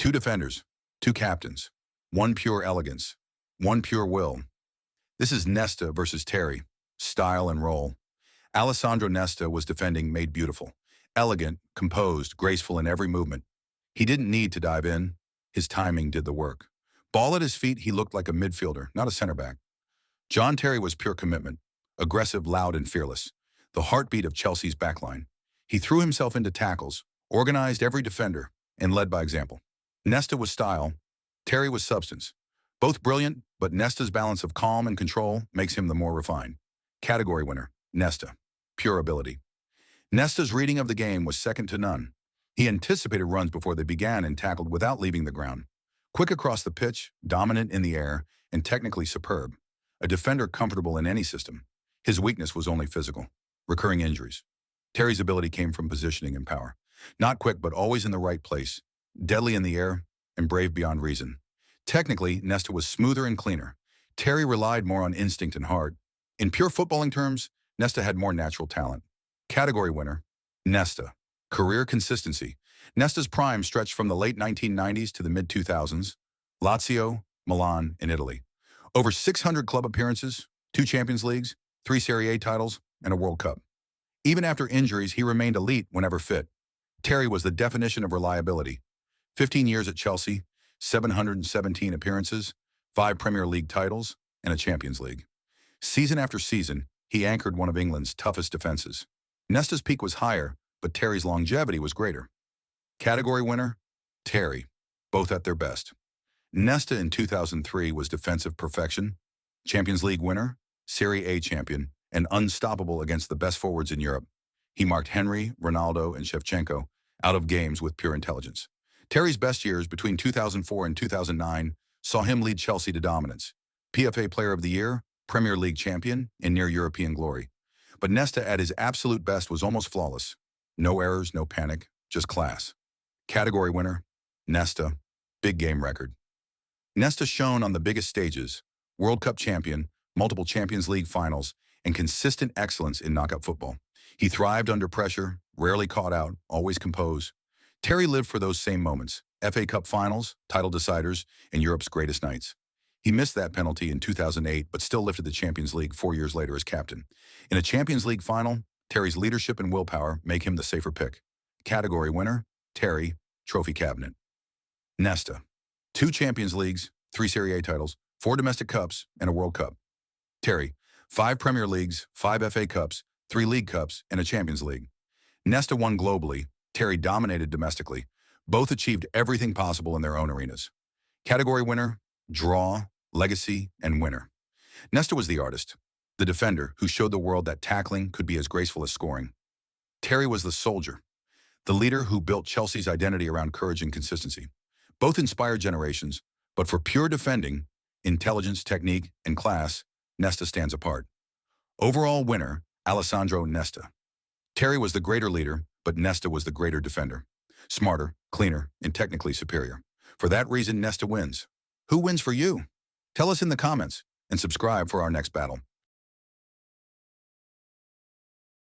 Two defenders, two captains, one pure elegance, one pure will. This is Nesta versus Terry. Style and role. Alessandro Nesta was defending made beautiful. Elegant, composed, graceful in every movement. He didn't need to dive in. His timing did the work. Ball at his feet, he looked like a midfielder, not a center back. John Terry was pure commitment. Aggressive, loud, and fearless. The heartbeat of Chelsea's backline. He threw himself into tackles, organized every defender, and led by example. Nesta was style. Terry was substance. Both brilliant, but Nesta's balance of calm and control makes him the more refined. Category winner, Nesta. Pure ability. Nesta's reading of the game was second to none. He anticipated runs before they began and tackled without leaving the ground. Quick across the pitch, dominant in the air, and technically superb. A defender comfortable in any system. His weakness was only physical. Recurring injuries. Terry's ability came from positioning and power. Not quick, but always in the right place. Deadly in the air, and brave beyond reason. Technically, Nesta was smoother and cleaner. Terry relied more on instinct and heart. In pure footballing terms, Nesta had more natural talent. Category winner, Nesta. Career consistency. Nesta's prime stretched from the late 1990s to the mid-2000s. Lazio, Milan, and Italy. Over 600 club appearances, 2 Champions Leagues, 3 Serie A titles, and a World Cup. Even after injuries, he remained elite whenever fit. Terry was the definition of reliability. 15 years at Chelsea, 717 appearances, 5 Premier League titles, and a Champions League. Season after season, he anchored one of England's toughest defenses. Nesta's peak was higher, but Terry's longevity was greater. Category winner, Terry, both at their best. Nesta in 2003 was defensive perfection, Champions League winner, Serie A champion, and unstoppable against the best forwards in Europe. He marked Henry, Ronaldo, and Shevchenko out of games with pure intelligence. Terry's best years between 2004 and 2009 saw him lead Chelsea to dominance. PFA Player of the Year, Premier League champion, and near European glory. But Nesta at his absolute best was almost flawless. No errors, no panic, just class. Category winner, Nesta, big game record. Nesta shone on the biggest stages, World Cup champion, multiple Champions League finals, and consistent excellence in knockout football. He thrived under pressure, rarely caught out, always composed. Terry lived for those same moments, FA Cup finals, title deciders, and Europe's greatest nights. He missed that penalty in 2008, but still lifted the Champions League 4 years later as captain. In a Champions League final, Terry's leadership and willpower make him the safer pick. Category winner, Terry, trophy cabinet. Nesta, 2 Champions Leagues, 3 Serie A titles, 4 domestic cups, and a World Cup. Terry, 5 Premier Leagues, 5 FA Cups, 3 League Cups, and a Champions League. Nesta won globally, Terry dominated domestically. Both achieved everything possible in their own arenas. Category winner, draw, legacy, and winner. Nesta was the artist, the defender who showed the world that tackling could be as graceful as scoring. Terry was the soldier, the leader who built Chelsea's identity around courage and consistency. Both inspired generations, but for pure defending, intelligence, technique, and class, Nesta stands apart. Overall winner, Alessandro Nesta. Terry was the greater leader, but Nesta was the greater defender. Smarter, cleaner, and technically superior. For that reason, Nesta wins. Who wins for you? Tell us in the comments and subscribe for our next battle.